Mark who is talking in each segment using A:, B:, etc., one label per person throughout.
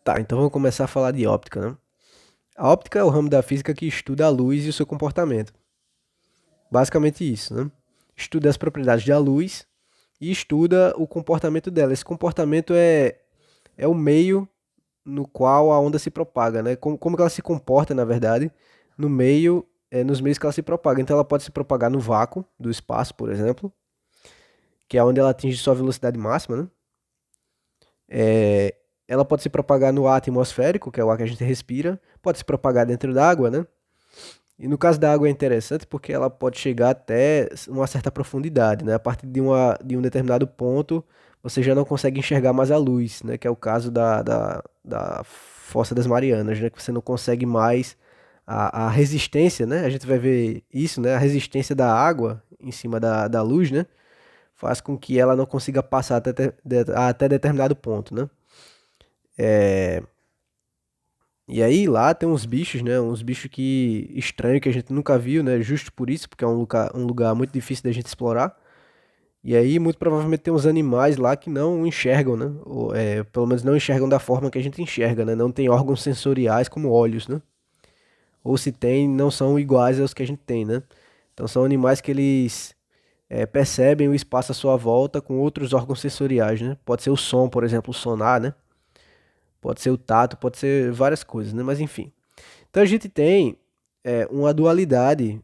A: Tá, então vamos começar a falar de óptica, né? A óptica é o ramo da física que estuda a luz e o seu comportamento. Basicamente isso, né? Estuda as propriedades da luz e estuda o comportamento dela. Esse comportamento é o meio no qual a onda se propaga, né? Como que ela se comporta, na verdade, no meio, nos meios que ela se propaga. Então ela pode se propagar no vácuo do espaço, por exemplo, que é onde ela atinge sua velocidade máxima, né? Ela pode se propagar no ar atmosférico, que é o ar que a gente respira, pode se propagar dentro d'água, né? E no caso da água é interessante porque ela pode chegar até uma certa profundidade, né? A partir de um determinado ponto, você já não consegue enxergar mais a luz, né? Que é o caso da Fossa das Marianas, né? Que você não consegue mais a resistência, né? A gente vai ver isso, né? A resistência da água em cima da luz, né? Faz com que ela não consiga passar até determinado ponto, né? E aí lá tem uns bichos, né? Uns bichos que estranho que a gente nunca viu, né? Justo por isso, porque é um lugar muito difícil da gente explorar. E aí muito provavelmente tem uns animais lá que não enxergam, né? Ou, pelo menos não enxergam da forma que a gente enxerga, né? Não tem órgãos sensoriais como olhos, né? Ou se tem, não são iguais aos que a gente tem, né? Então são animais que eles percebem o espaço à sua volta com outros órgãos sensoriais, né? Pode ser o som, por exemplo, o sonar, né? Pode ser o tato, pode ser várias coisas, né? Mas enfim. Então a gente tem uma dualidade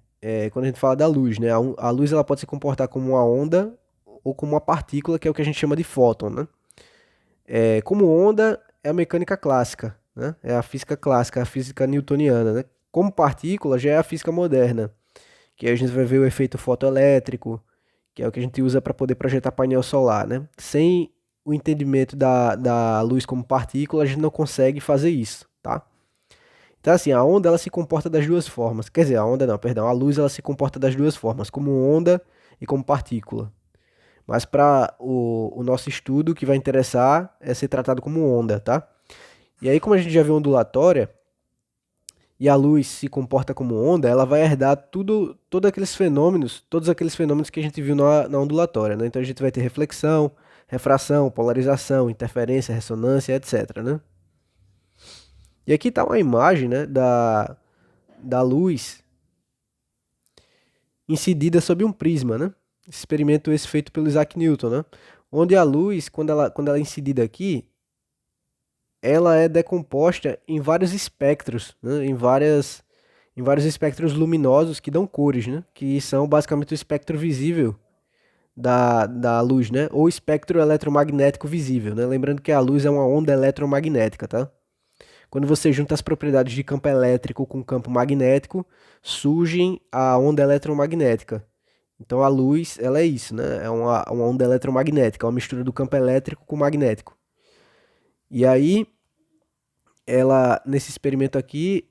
A: quando a gente fala da luz, né? A luz ela pode se comportar como uma onda ou como uma partícula, que é o que a gente chama de fóton, né? Como onda é a mecânica clássica, né? É a física clássica, a física newtoniana, né? Como partícula já é a física moderna, que aí a gente vai ver o efeito fotoelétrico, que é o que a gente usa para poder projetar painel solar, né? Sem o entendimento da luz como partícula, a gente não consegue fazer isso, tá? Então, assim, a onda ela se comporta das duas formas. Quer dizer, a onda não, perdão, a luz ela se comporta das duas formas, como onda e como partícula. Mas para o nosso estudo, o que vai interessar é ser tratado como onda, tá? E aí, como a gente já viu ondulatória, e a luz se comporta como onda, ela vai herdar todos aqueles fenômenos que a gente viu na ondulatória, né? Então a gente vai ter reflexão, refração, polarização, interferência, ressonância, etc, né? E aqui está uma imagem, né, da luz incidida sob um prisma, né? Experimento esse feito pelo Isaac Newton, né? Onde a luz, quando ela é incidida aqui, ela é decomposta em vários espectros, né? Em vários espectros luminosos que dão cores, né? Que são basicamente o espectro visível da luz, né? Ou espectro eletromagnético visível, né? Lembrando que a luz é uma onda eletromagnética, tá? Quando você junta as propriedades de campo elétrico com campo magnético, surge a onda eletromagnética. Então a luz, ela é isso, né? É uma onda eletromagnética, uma mistura do campo elétrico com magnético. E aí, ela, nesse experimento aqui,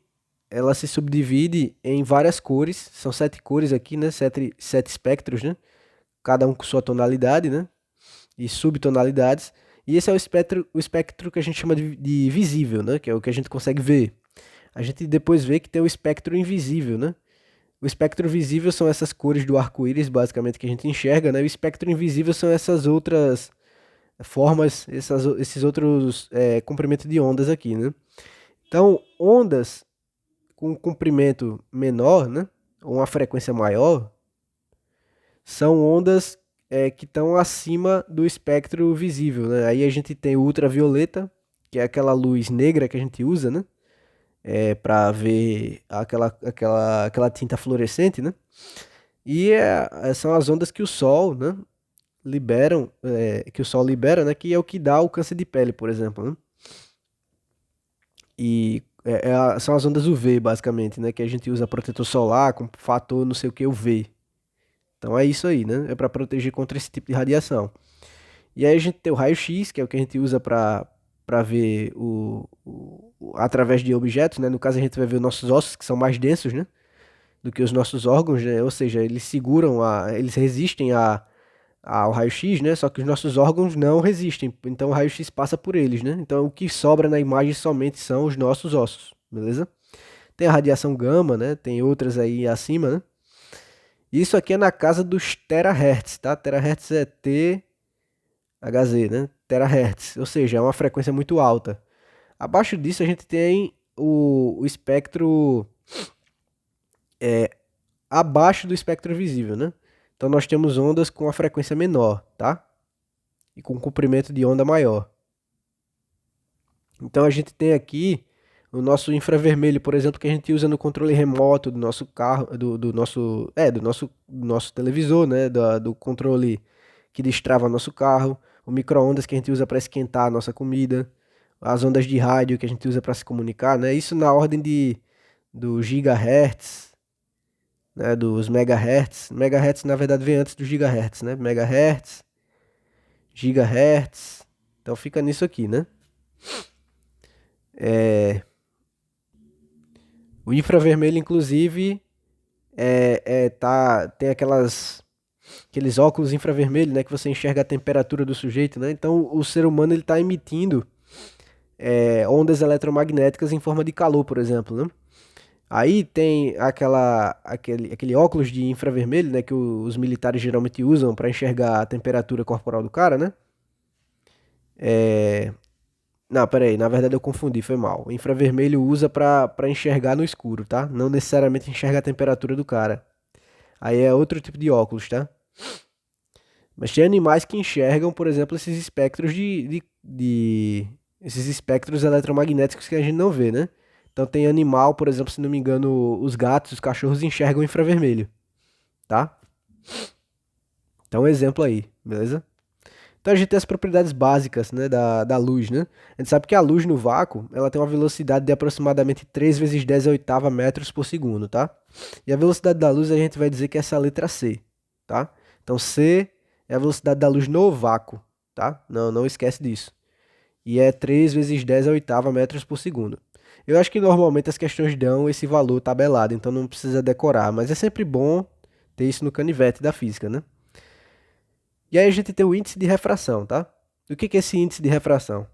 A: ela se subdivide em várias cores, são sete cores aqui, né? Sete espectros, né? Cada um com sua tonalidade, né? E subtonalidades. E esse é o espectro que a gente chama de visível, né? Que é o que a gente consegue ver. A gente depois vê que tem o espectro invisível, né? O espectro visível são essas cores do arco-íris, basicamente, que a gente enxerga, né? O espectro invisível são essas outras formas, esses outros comprimentos de ondas aqui, né? Então, ondas com um comprimento menor, né? Ou uma frequência maior, são ondas que estão acima do espectro visível, né? Aí a gente tem o ultravioleta, que é aquela luz negra que a gente usa, né? Para ver aquela tinta fluorescente, né? E são as ondas que o Sol, né, que o Sol libera, né, que é o que dá o câncer de pele, por exemplo, né? E são as ondas UV, basicamente, né, que a gente usa protetor solar com fator não sei o que UV. Então é isso aí, né? É para proteger contra esse tipo de radiação. E aí a gente tem o raio-x, que é o que a gente usa para ver através de objetos, né? No caso a gente vai ver os nossos ossos, que são mais densos, né, do que os nossos órgãos, né? Ou seja, eles resistem ao raio-x, né? Só que os nossos órgãos não resistem, então o raio-x passa por eles, né? Então o que sobra na imagem somente são os nossos ossos, beleza? Tem a radiação gama, né? Tem outras aí acima, né? Isso aqui é na casa dos terahertz, tá? Terahertz é THz, né? Terahertz, ou seja, é uma frequência muito alta. Abaixo disso a gente tem o espectro abaixo do espectro visível, né? Então nós temos ondas com a frequência menor, tá? E com comprimento de onda maior. Então a gente tem aqui o nosso infravermelho, por exemplo, que a gente usa no controle remoto do nosso carro, do nosso televisor, né? Do controle que destrava nosso carro, o micro-ondas que a gente usa para esquentar a nossa comida, as ondas de rádio que a gente usa para se comunicar, né? Isso na ordem do gigahertz, né? Dos megahertz. Megahertz na verdade vem antes do gigahertz, né? Megahertz, gigahertz. Então fica nisso aqui, né? O infravermelho, inclusive, tem aqueles óculos infravermelhos, né, que você enxerga a temperatura do sujeito, né? Então, o ser humano ele está emitindo ondas eletromagnéticas em forma de calor, por exemplo, né? Aí tem aquele óculos de infravermelho, né, que os militares geralmente usam para enxergar a temperatura corporal do cara, né? Não, pera aí, na verdade eu confundi, foi mal. O infravermelho usa para enxergar no escuro, tá? Não necessariamente enxerga a temperatura do cara. Aí é outro tipo de óculos, tá? Mas tem animais que enxergam, por exemplo, esses espectros esses espectros eletromagnéticos que a gente não vê, né? Então tem animal, por exemplo, se não me engano, os gatos, os cachorros enxergam infravermelho, tá? Então um exemplo aí, beleza? Então a gente tem as propriedades básicas, né, da luz, né? A gente sabe que a luz no vácuo, ela tem uma velocidade de aproximadamente 3 vezes 10 a oitava metros por segundo, tá? E a velocidade da luz a gente vai dizer que é essa letra C, tá? Então C é a velocidade da luz no vácuo, tá? Não esquece disso. E é 3 vezes 10 a oitava metros por segundo. Eu acho que normalmente as questões dão esse valor tabelado, então não precisa decorar, mas é sempre bom ter isso no canivete da física, né? E aí a gente tem o índice de refração, tá? O que é esse índice de refração?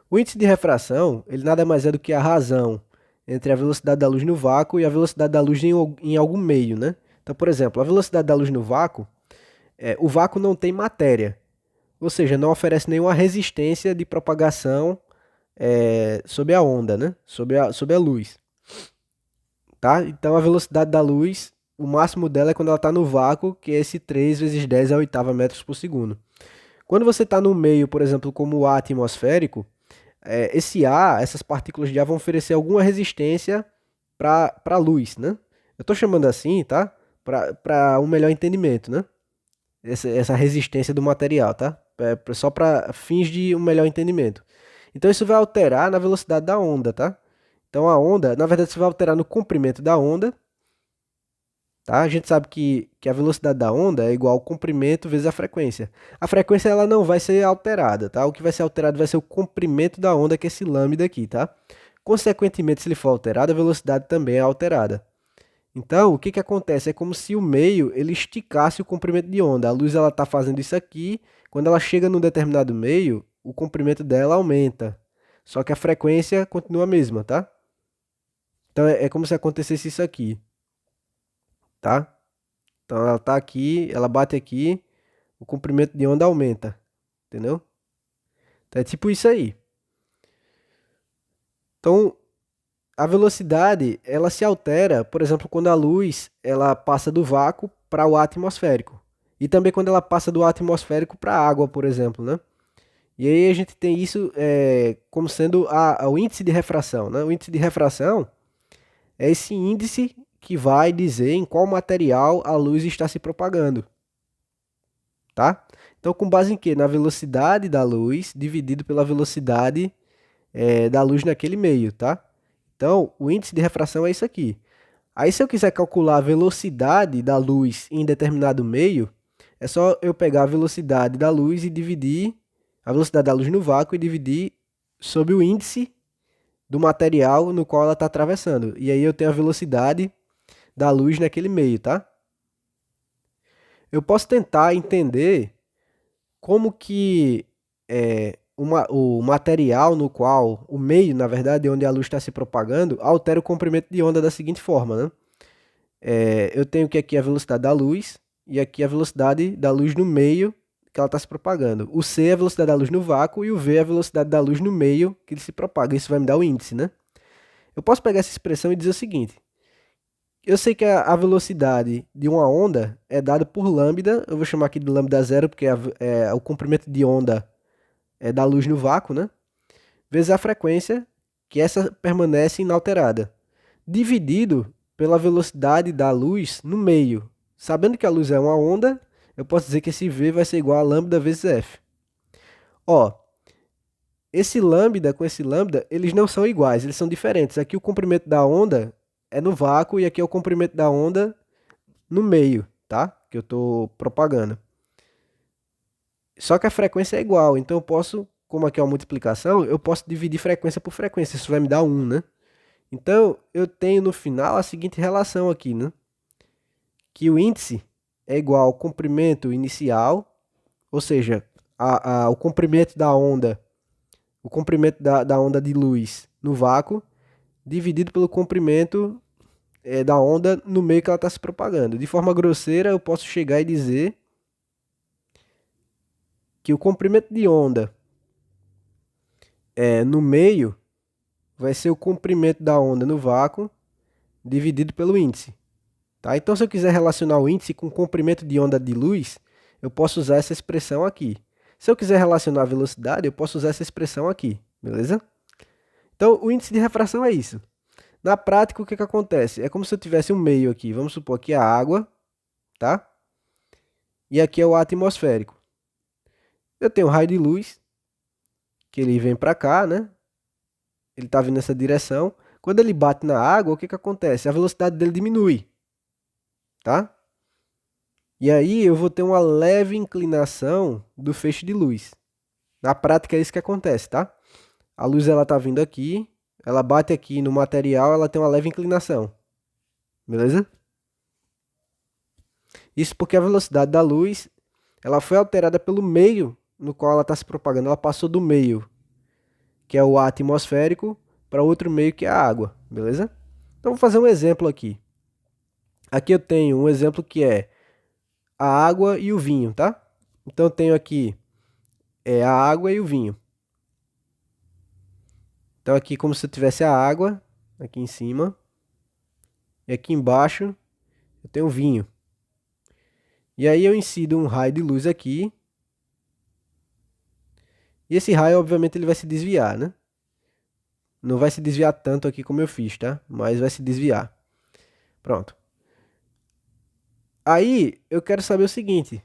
A: O índice de refração, ele nada mais é do que a razão entre a velocidade da luz no vácuo e a velocidade da luz em algum meio, né? Então, por exemplo, a velocidade da luz no vácuo, o vácuo não tem matéria, ou seja, não oferece nenhuma resistência de propagação sob a onda, né? Sob a luz, tá? Então, a velocidade da luz, o máximo dela é quando ela está no vácuo, que é esse 3 vezes 10 a oitava metros por segundo. Quando você está no meio, por exemplo, como o ar atmosférico, esse ar, essas partículas de ar vão oferecer alguma resistência para a luz, né? Eu estou chamando assim, tá? Para um melhor entendimento, né? Essa resistência do material, tá? Só para fins de um melhor entendimento. Então isso vai alterar na velocidade da onda, tá? Então a onda, na verdade, isso vai alterar no comprimento da onda, tá? A gente sabe que a velocidade da onda é igual ao comprimento vezes a frequência. A frequência ela não vai ser alterada, tá? O que vai ser alterado vai ser o comprimento da onda, que é esse lambda aqui, tá? Consequentemente, se ele for alterado, a velocidade também é alterada. Então, o que que acontece? É como se o meio ele esticasse o comprimento de onda. A luz ela está fazendo isso aqui. Quando ela chega num determinado meio, o comprimento dela aumenta. Só que a frequência continua a mesma, tá? Então é como se acontecesse isso aqui, tá? Então ela tá aqui, ela bate aqui, o comprimento de onda aumenta, entendeu? Então é tipo isso aí. Então a velocidade, ela se altera, por exemplo, quando a luz ela passa do vácuo para o ar atmosférico. E também quando ela passa do ar atmosférico para a água, por exemplo, né? E aí a gente tem isso como sendo o índice de refração, né? O índice de refração é esse índice que vai dizer em qual material a luz está se propagando, tá? Então, com base em quê? Na velocidade da luz dividido pela velocidade da luz naquele meio, tá? Então, o índice de refração é isso aqui. Aí, se eu quiser calcular a velocidade da luz em determinado meio, é só eu pegar a velocidade da luz e dividir a velocidade da luz no vácuo e dividir sobre o índice do material no qual ela está atravessando. E aí eu tenho a velocidade da luz naquele meio, tá? Eu posso tentar entender como que o material no qual, o meio, na verdade, onde a luz está se propagando, altera o comprimento de onda da seguinte forma, né? Eu tenho que aqui a velocidade da luz e aqui a velocidade da luz no meio, que ela está se propagando. O c é a velocidade da luz no vácuo e o v é a velocidade da luz no meio que ele se propaga. Isso vai me dar o índice, né? Eu posso pegar essa expressão e dizer o seguinte. Eu sei que a velocidade de uma onda é dada por lambda. Eu vou chamar aqui de lambda zero, porque é o comprimento de onda da luz no vácuo, né? Vezes a frequência, que essa permanece inalterada, dividido pela velocidade da luz no meio. Sabendo que a luz é uma onda, eu posso dizer que esse V vai ser igual a lambda vezes F. Ó, esse lambda com esse lambda, eles não são iguais, eles são diferentes. Aqui o comprimento da onda é no vácuo e aqui é o comprimento da onda no meio, tá? Que eu estou propagando. Só que a frequência é igual, então eu posso, como aqui é uma multiplicação, eu posso dividir frequência por frequência, isso vai me dar 1, né? Então, eu tenho no final a seguinte relação aqui, né? Que o índice é igual ao comprimento inicial, ou seja, o comprimento da onda, o comprimento da onda de luz no vácuo, dividido pelo comprimento da onda no meio que ela está se propagando. De forma grosseira, eu posso chegar e dizer que o comprimento de onda no meio vai ser o comprimento da onda no vácuo dividido pelo índice. Tá? Então, se eu quiser relacionar o índice com o comprimento de onda de luz, eu posso usar essa expressão aqui. Se eu quiser relacionar a velocidade, eu posso usar essa expressão aqui, beleza? Então, o índice de refração é isso. Na prática, o que acontece? É como se eu tivesse um meio aqui. Vamos supor que é a água, tá? E aqui é o ar atmosférico. Eu tenho um raio de luz, que ele vem para cá, né? Ele está vindo nessa direção. Quando ele bate na água, o que acontece? A velocidade dele diminui, tá? E aí eu vou ter uma leve inclinação do feixe de luz. Na prática é isso que acontece, tá? A luz ela tá vindo aqui, ela bate aqui no material, ela tem uma leve inclinação. Beleza? Isso porque a velocidade da luz, ela foi alterada pelo meio no qual ela está se propagando. Ela passou do meio, que é o ar atmosférico, para outro meio que é a água, beleza? Então vou fazer um exemplo aqui. Aqui eu tenho um exemplo que é a água e o vinho, tá? Então eu tenho aqui a água e o vinho. Então aqui como se eu tivesse a água aqui em cima e aqui embaixo eu tenho o vinho. E aí eu incido um raio de luz aqui. E esse raio obviamente ele vai se desviar, né? Não vai se desviar tanto aqui como eu fiz, tá? Mas vai se desviar. Pronto. Aí eu quero saber o seguinte.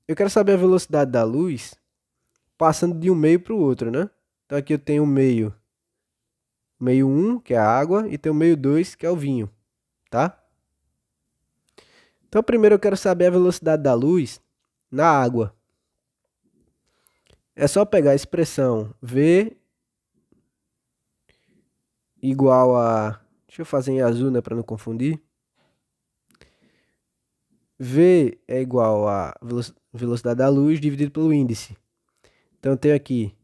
A: Eu quero saber a velocidade da luz passando de um meio para o outro, né? Então aqui eu tenho o meio 1, que é a água, e tenho o meio 2, que é o vinho, tá? Então primeiro eu quero saber a velocidade da luz na água. É só pegar a expressão V igual a... Deixa eu fazer em azul, né, para não confundir. V é igual a velocidade da luz dividido pelo índice. Então eu tenho aqui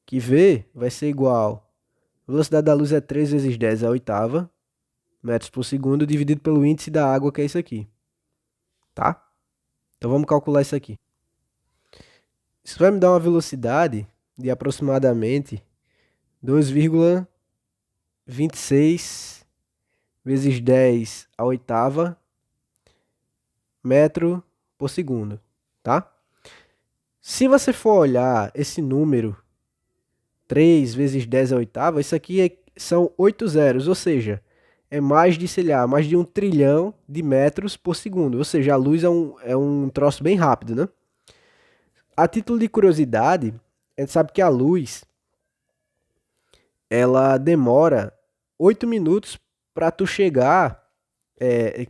A: que V vai ser igual... A velocidade da luz é 3 vezes 10 à oitava metros por segundo dividido pelo índice da água, que é isso aqui. Tá? Então vamos calcular isso aqui. Isso vai me dar uma velocidade de aproximadamente 2,26 vezes 10 à oitava metro por segundo, tá? Se você for olhar esse número 3 vezes 10 à oitava, isso aqui são 8 zeros, ou seja, é mais de, sei lá, mais de 1 trilhão de metros por segundo. Ou seja, a luz é um troço bem rápido, né? A título de curiosidade, a gente sabe que a luz ela demora 8 minutos para tu chegar,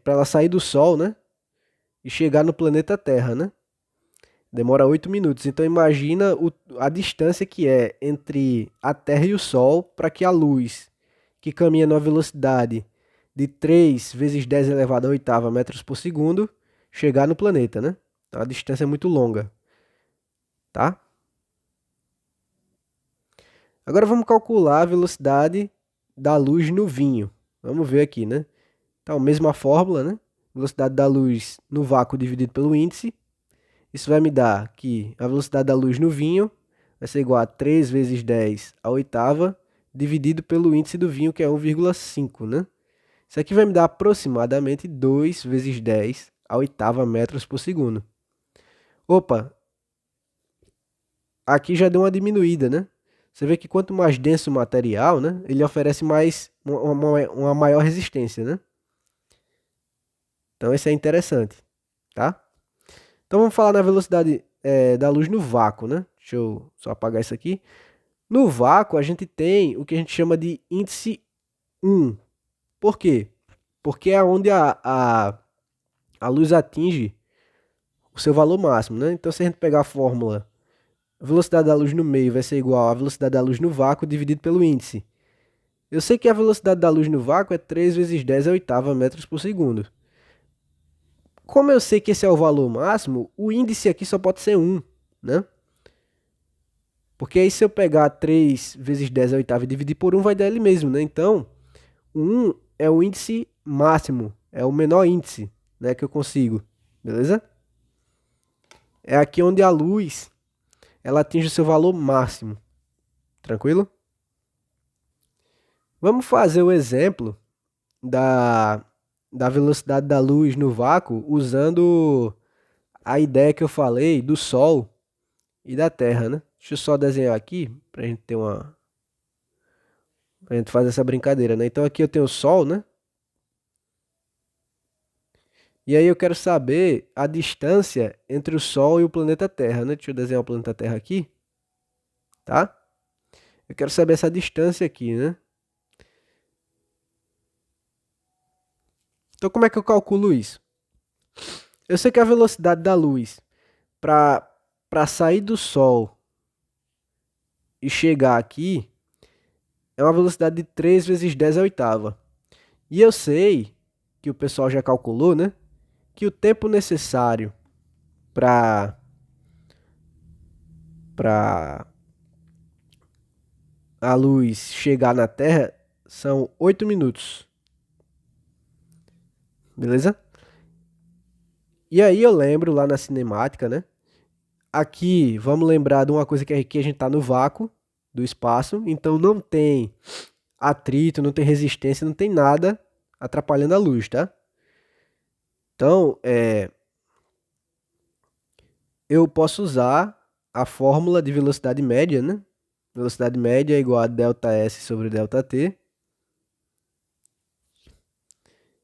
A: para ela sair do Sol, né? E chegar no planeta Terra, né? Demora 8 minutos. Então imagina a distância que é entre a Terra e o Sol para que a luz, que caminha numa velocidade de 3 vezes 10 elevado à oitava metros por segundo, chegar no planeta, né? Então a distância é muito longa, tá? Agora vamos calcular a velocidade da luz no vinho. Vamos ver aqui, né? Então, mesma fórmula, né? Velocidade da luz no vácuo dividido pelo índice. Isso vai me dar que a velocidade da luz no vinho vai ser igual a 3 vezes 10 à oitava, dividido pelo índice do vinho, que é 1,5, né? Isso aqui vai me dar aproximadamente 2 vezes 10 à oitava metros por segundo. Opa, aqui já deu uma diminuída, né? Você vê que quanto mais denso o material, né, ele oferece mais uma maior resistência, né? Então isso é interessante, tá? Então vamos falar na velocidade da luz no vácuo, né? Deixa eu só apagar isso aqui. No vácuo a gente tem o que a gente chama de índice 1. Por quê? Porque é onde a luz atinge o seu valor máximo, né? Então se a gente pegar a fórmula, a velocidade da luz no meio vai ser igual à velocidade da luz no vácuo dividido pelo índice. Eu sei que a velocidade da luz no vácuo é 3 vezes 10 à oitava metros por segundo. Como eu sei que esse é o valor máximo, o índice aqui só pode ser 1, né? Porque aí se eu pegar 3 vezes 10 à oitava e dividir por 1, vai dar ele mesmo, né? Então, o 1 é o índice máximo, é o menor índice, né, que eu consigo, beleza? É aqui onde a luz, ela atinge o seu valor máximo, tranquilo? Vamos fazer o exemplo da, da velocidade da luz no vácuo usando a ideia que eu falei do Sol e da Terra, né? Deixa eu só desenhar aqui pra gente ter pra gente fazer essa brincadeira, né? Então aqui eu tenho o Sol, né? E aí eu quero saber a distância entre o Sol e o planeta Terra, né? Deixa eu desenhar o planeta Terra aqui, tá? Eu quero saber essa distância aqui, né? Então como é que eu calculo isso? Eu sei que a velocidade da luz para sair do Sol e chegar aqui é uma velocidade de 3 vezes 10 à oitava. E eu sei que o pessoal já calculou, né? Que o tempo necessário para para a luz chegar na Terra são 8 minutos, beleza? E aí eu lembro lá na cinemática, né? Aqui, vamos lembrar de uma coisa que aqui a gente tá no vácuo do espaço, então não tem atrito, não tem resistência, não tem nada atrapalhando a luz, tá? Então, eu posso usar a fórmula de velocidade média, né? Velocidade média é igual a ΔS sobre ΔT.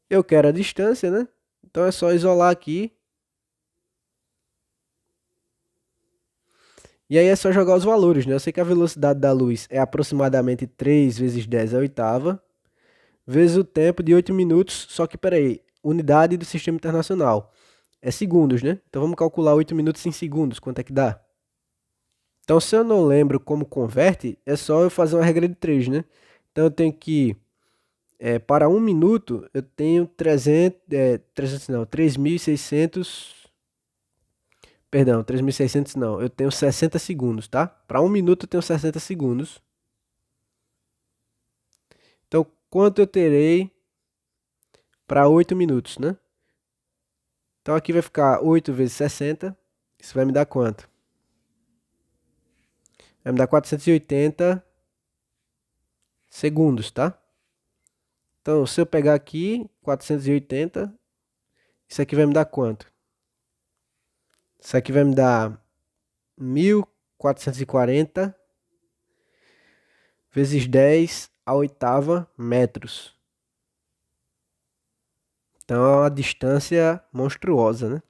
A: Eu quero a distância, né? Então é só isolar aqui. E aí é só jogar os valores, né? Eu sei que a velocidade da luz é aproximadamente 3 vezes 10 à oitava, vezes o tempo de 8 minutos, só que peraí, unidade do sistema internacional. É segundos, né? Então vamos calcular 8 minutos em segundos, quanto é que dá? Então se eu não lembro como converte, é só eu fazer uma regra de 3, né? Então eu tenho que, para 1 minuto, eu tenho 300 não, 3.600. Perdão, 3.600 não. Eu tenho 60 segundos, tá? Para 1 minuto eu tenho 60 segundos. Então, quanto eu terei para 8 minutos, né? Então, aqui vai ficar 8 vezes 60. Isso vai me dar quanto? Vai me dar 480 segundos, tá? Então, se eu pegar aqui 480, isso aqui vai me dar quanto? Isso aqui vai me dar 1.440 vezes 10 à oitava metros. Então é uma distância monstruosa, né?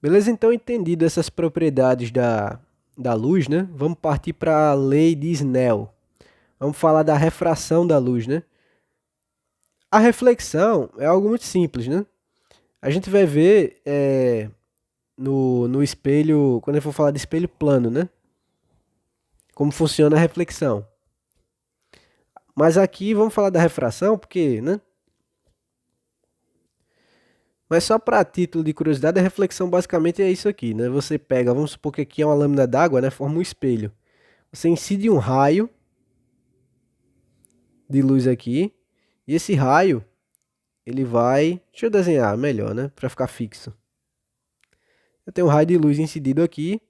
A: Beleza? Então, entendido essas propriedades da luz, né? Vamos partir para a lei de Snell. Vamos falar da refração da luz, né? A reflexão é algo muito simples, né? A gente vai ver no espelho, quando eu for falar de espelho plano, né? Como funciona a reflexão. Mas aqui vamos falar da refração, porque, né? Mas só para título de curiosidade, a reflexão basicamente é isso aqui, né? Você pega, vamos supor que aqui é uma lâmina d'água, né? Forma um espelho. Você incide um raio de luz aqui, e esse raio, ele vai... Deixa eu desenhar melhor, né? Para ficar fixo. eu tenho um raio de luz incidido aqui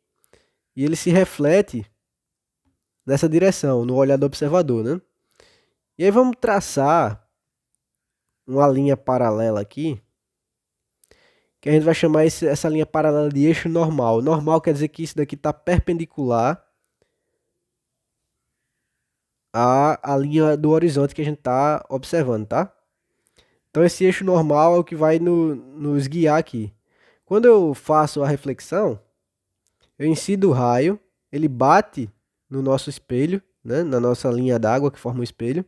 A: e ele se reflete nessa direção, no olhar do observador, né? E aí vamos traçar uma linha paralela aqui, que a gente vai chamar essa linha paralela de eixo normal. Normal quer dizer que isso daqui está perpendicular à linha do horizonte que a gente está observando, tá? Então esse eixo normal é o que vai nos guiar aqui. Quando eu faço a reflexão, eu incido o raio, ele bate no nosso espelho, né, na nossa linha d'água que forma o espelho,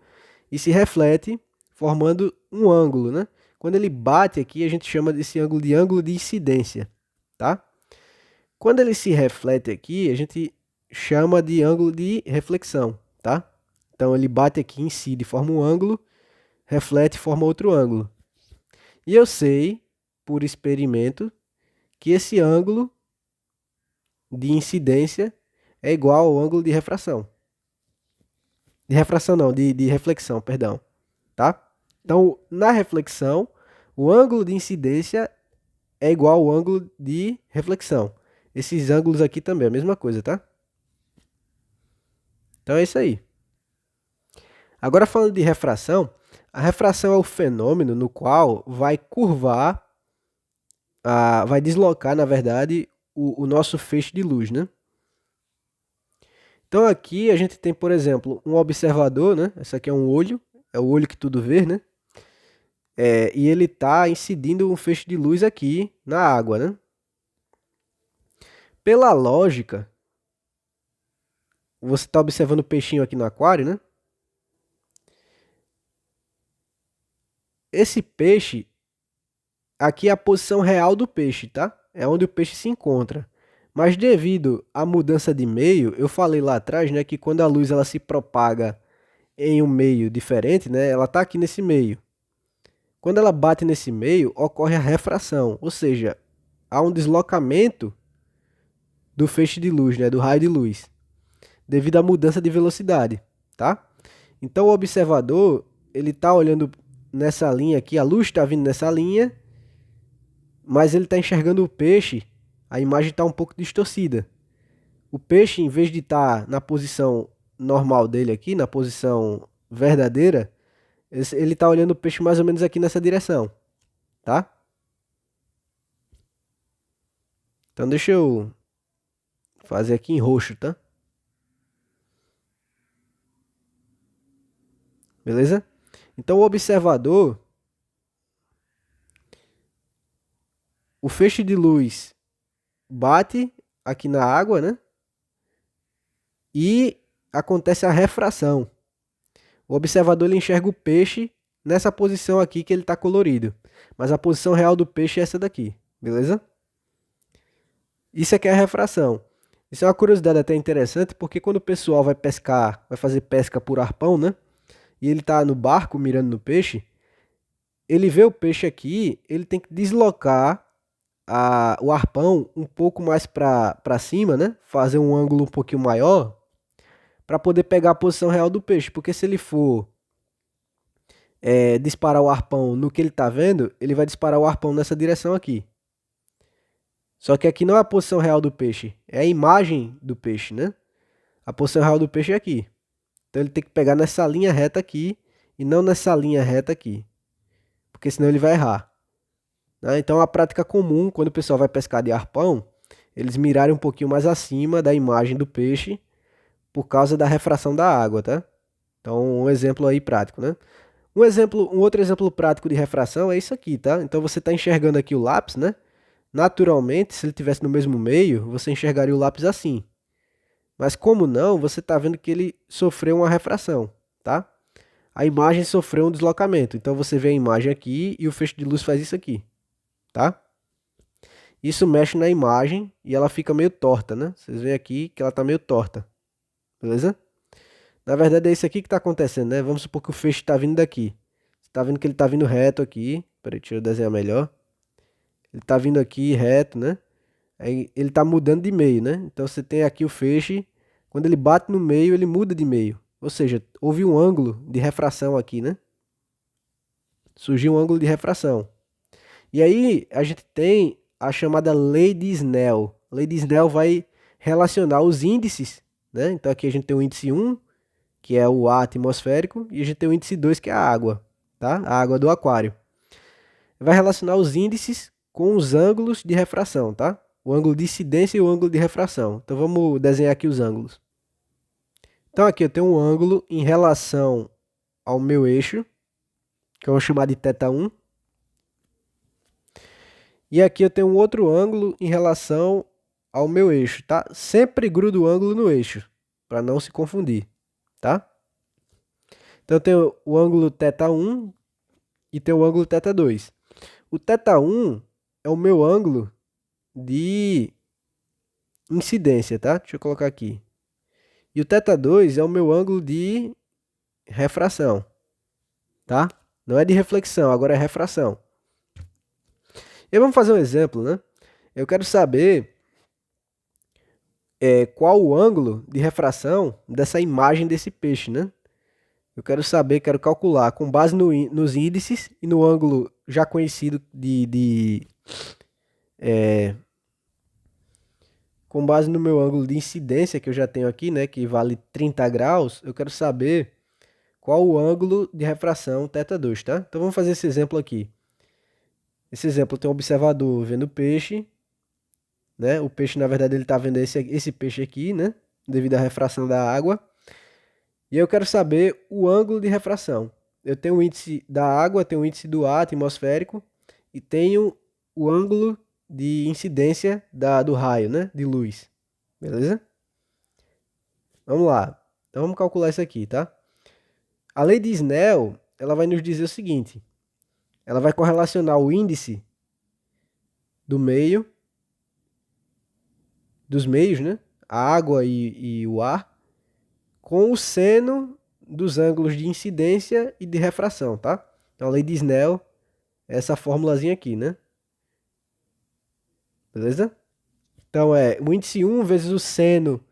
A: e se reflete formando um ângulo, né? Quando ele bate aqui, a gente chama desse ângulo de incidência, tá? Quando ele se reflete aqui, a gente chama de ângulo de reflexão, tá? Então ele bate aqui, incide, forma um ângulo, reflete, forma outro ângulo. E eu sei, por experimento, que esse ângulo de incidência é igual ao ângulo de refração. De refração não, de reflexão, perdão, tá? Então, na reflexão, o ângulo de incidência é igual ao ângulo de reflexão. Esses ângulos aqui também é a mesma coisa, tá? Então é isso aí. Agora falando de refração, a refração é o fenômeno no qual vai curvar, vai deslocar, na verdade, o nosso feixe de luz, né? Então aqui a gente tem, por exemplo, um observador, né? Esse aqui é um olho, é o olho que tudo vê, né? E ele está incidindo um feixe de luz aqui na água, né? Pela lógica, você está observando o peixinho aqui no aquário, né? Esse peixe, aqui é a posição real do peixe, tá? É onde o peixe se encontra. Mas devido à mudança de meio, eu falei lá atrás, né, que quando a luz ela se propaga em um meio diferente, né, ela está aqui nesse meio. Quando ela bate nesse meio, ocorre a refração, ou seja, há um deslocamento do feixe de luz, né, do raio de luz, devido à mudança de velocidade, tá? Então o observador, ele está olhando nessa linha aqui, a luz está vindo nessa linha, mas ele está enxergando o peixe, a imagem está um pouco distorcida. O peixe, em vez de estar na posição normal dele aqui, na posição verdadeira, ele está olhando o peixe mais ou menos aqui nessa direção, tá? Então deixa eu fazer aqui em roxo, tá? Beleza? Então o observador, o feixe de luz bate aqui na água, né? E acontece a refração. O observador ele enxerga o peixe nessa posição aqui que ele está colorido. Mas a posição real do peixe é essa daqui, beleza? Isso aqui é a refração. Isso é uma curiosidade até interessante, porque quando o pessoal vai pescar, vai fazer pesca por arpão, né? E ele está no barco mirando no peixe, ele vê o peixe aqui, ele tem que deslocar o arpão um pouco mais para cima, né? Fazer um ângulo um pouquinho maior para poder pegar a posição real do peixe. Porque se ele for disparar o arpão no que ele está vendo, ele vai disparar o arpão nessa direção aqui. Só que aqui não é a posição real do peixe, é a imagem do peixe, né? A posição real do peixe é aqui. Então ele tem que pegar nessa linha reta aqui e não nessa linha reta aqui. Porque senão ele vai errar. Né? Então a prática comum, quando o pessoal vai pescar de arpão, eles mirarem um pouquinho mais acima da imagem do peixe por causa da refração da água, tá? Então um exemplo aí prático, né? Um outro exemplo prático de refração é isso aqui, tá? Então você está enxergando aqui o lápis, né? Naturalmente, se ele estivesse no mesmo meio, você enxergaria o lápis assim. Mas como não, você está vendo que ele sofreu uma refração, tá? A imagem sofreu um deslocamento. Então você vê a imagem aqui e o feixe de luz faz isso aqui, tá? Isso mexe na imagem e ela fica meio torta, né? Vocês veem aqui que ela está meio torta, beleza? Na verdade é isso aqui que está acontecendo, né? Vamos supor que o feixe está vindo daqui. Você está vendo que ele está vindo reto aqui. Peraí, deixa eu desenhar melhor. Ele está vindo aqui reto, né? Aí ele está mudando de meio, né? Então você tem aqui o feixe. Quando ele bate no meio, ele muda de meio. Ou seja, houve um ângulo de refração aqui, né? Surgiu um ângulo de refração. E aí a gente tem a chamada lei de Snell. A lei de Snell vai relacionar os índices, né? Então aqui a gente tem o índice 1, que é o ar atmosférico, e a gente tem o índice 2, que é a água, tá? A água do aquário. Vai relacionar os índices com os ângulos de refração, tá? O ângulo de incidência e o ângulo de refração. Então vamos desenhar aqui os ângulos. Então aqui eu tenho um ângulo em relação ao meu eixo, que eu vou chamar de θ1. E aqui eu tenho um outro ângulo em relação ao meu eixo, tá? Sempre grudo o ângulo no eixo, para não se confundir, tá? Então eu tenho o ângulo θ1 e tenho o ângulo θ2. O θ1 é o meu ângulo de incidência, tá? Deixa eu colocar aqui. E o θ2 é o meu ângulo de refração, tá? Não é de reflexão, agora é refração. E vamos fazer um exemplo, né? Eu quero saber qual o ângulo de refração dessa imagem desse peixe, né? Eu quero saber, quero calcular com base nos índices e no ângulo já conhecido com base no meu ângulo de incidência que eu já tenho aqui, né? Que vale 30 graus, eu quero saber qual o ângulo de refração θ2, tá? Então vamos fazer esse exemplo aqui. Esse exemplo tem um observador vendo o peixe, né? O peixe, na verdade, ele está vendo esse peixe aqui, né? Devido à refração da água. E eu quero saber o ângulo de refração. Eu tenho o índice da água, tenho o índice do ar atmosférico e tenho o ângulo de incidência do raio, né? De luz. Beleza? Vamos lá. Então vamos calcular isso aqui, tá? A lei de Snell, ela vai nos dizer o seguinte. Ela vai correlacionar o índice do meio, dos meios, né? A água e o ar, com o seno dos ângulos de incidência e de refração, tá? Então a lei de Snell é essa formulazinha aqui, né? Beleza? Então é o índice 1 vezes o seno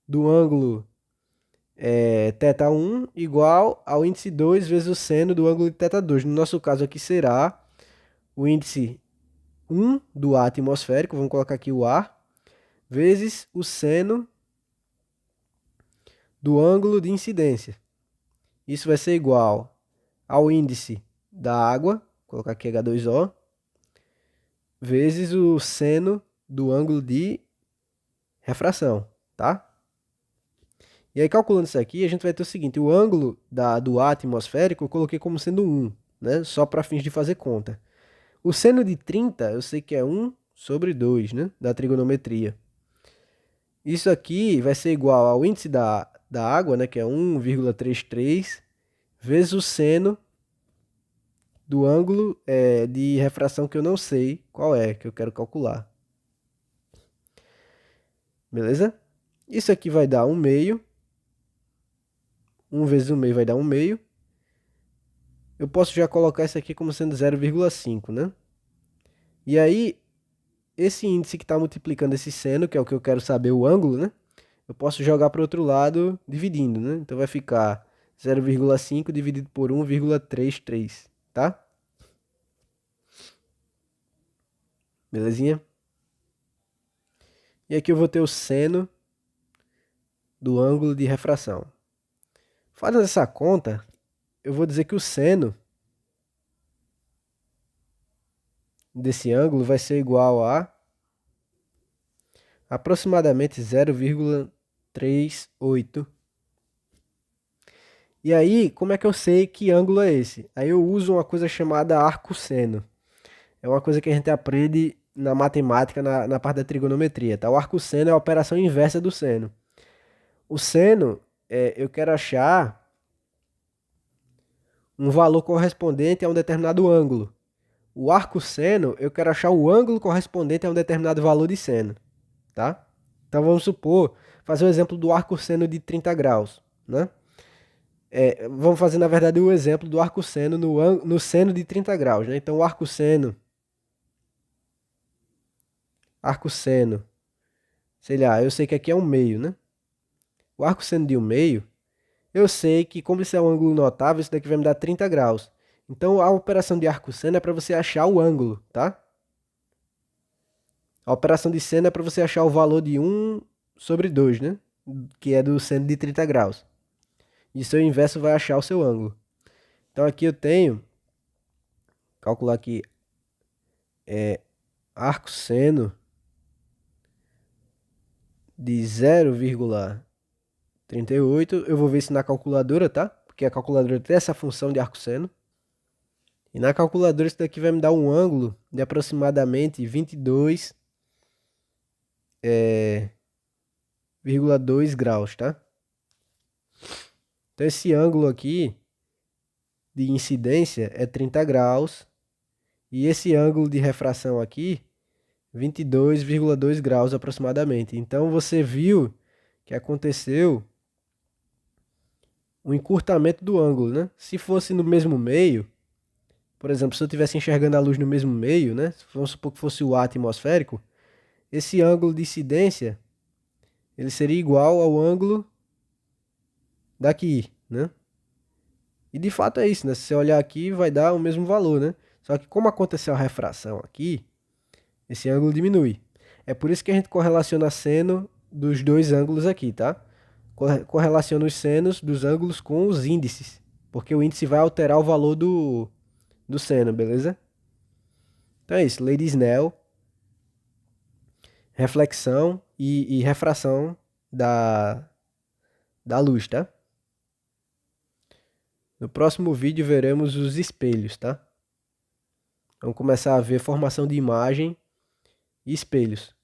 A: do ângulo θ1 igual ao índice 2 vezes o seno do ângulo de θ2. No nosso caso aqui será o índice 1 do ar atmosférico, vamos colocar aqui o ar, vezes o seno do ângulo de incidência. Isso vai ser igual ao índice da água, vou colocar aqui H2O, vezes o seno do ângulo de refração, tá? E aí, calculando isso aqui, a gente vai ter o seguinte, o ângulo do ar atmosférico eu coloquei como sendo 1, né? Só para fins de fazer conta. O seno de 30, eu sei que é 1 sobre 2, né? Da trigonometria. Isso aqui vai ser igual ao índice da água, né? Que é 1,33, vezes o seno do ângulo de refração que eu não sei qual é, que eu quero calcular. Beleza? Isso aqui vai dar 1 meio. 1 vezes 1 meio vai dar 1 meio. Eu posso já colocar isso aqui como sendo 0,5, né? E aí, esse índice que está multiplicando esse seno, que é o que eu quero saber o ângulo, né? Eu posso jogar para o outro lado dividindo, né? Então vai ficar 0,5 dividido por 1,33, tá? Belezinha? E aqui eu vou ter o seno do ângulo de refração. Fazendo essa conta, eu vou dizer que o seno desse ângulo vai ser igual a aproximadamente 0,38. E aí, como é que eu sei que ângulo é esse? Aí eu uso uma coisa chamada arco-seno. É uma coisa que a gente aprende na matemática, na parte da trigonometria, tá? O arco-seno é a operação inversa do seno. O seno, eu quero achar um valor correspondente a um determinado ângulo. O arco-seno, eu quero achar o ângulo correspondente a um determinado valor de seno, tá? Então vamos supor, fazer o exemplo do arco-seno de 30 graus, né? Vamos fazer, na verdade, o exemplo do arco-seno no seno de 30 graus, né? Então o arco-seno, sei lá, eu sei que aqui é 1 meio, né? O arco-seno de 1 meio, eu sei que, como isso é um ângulo notável, isso daqui vai me dar 30 graus. Então, a operação de arco-seno é para você achar o ângulo, tá? A operação de seno é para você achar o valor de 1/2, né? Que é do seno de 30 graus. E seu inverso vai achar o seu ângulo. Então aqui eu tenho, calcular aqui, arco seno de 0,38. Eu vou ver isso na calculadora, tá? Porque a calculadora tem essa função de arco seno. E na calculadora isso daqui vai me dar um ângulo de aproximadamente 22,2 graus, tá? Então esse ângulo aqui de incidência é 30 graus. E esse ângulo de refração aqui, 22,2 graus aproximadamente. Então você viu que aconteceu um encurtamento do ângulo, né? Se fosse no mesmo meio, por exemplo, se eu estivesse enxergando a luz no mesmo meio, né? Vamos supor que fosse o ar atmosférico, esse ângulo de incidência, ele seria igual ao ângulo daqui, né? E de fato é isso, né? Se você olhar aqui, vai dar o mesmo valor, né? Só que como aconteceu a refração aqui, esse ângulo diminui. É por isso que a gente correlaciona seno dos dois ângulos aqui, tá? Correlaciona os senos dos ângulos com os índices, porque o índice vai alterar o valor do seno, beleza? Então é isso, Lei de Snell, reflexão e refração da luz, tá? No próximo vídeo veremos os espelhos, tá? Vamos começar a ver formação de imagem e espelhos.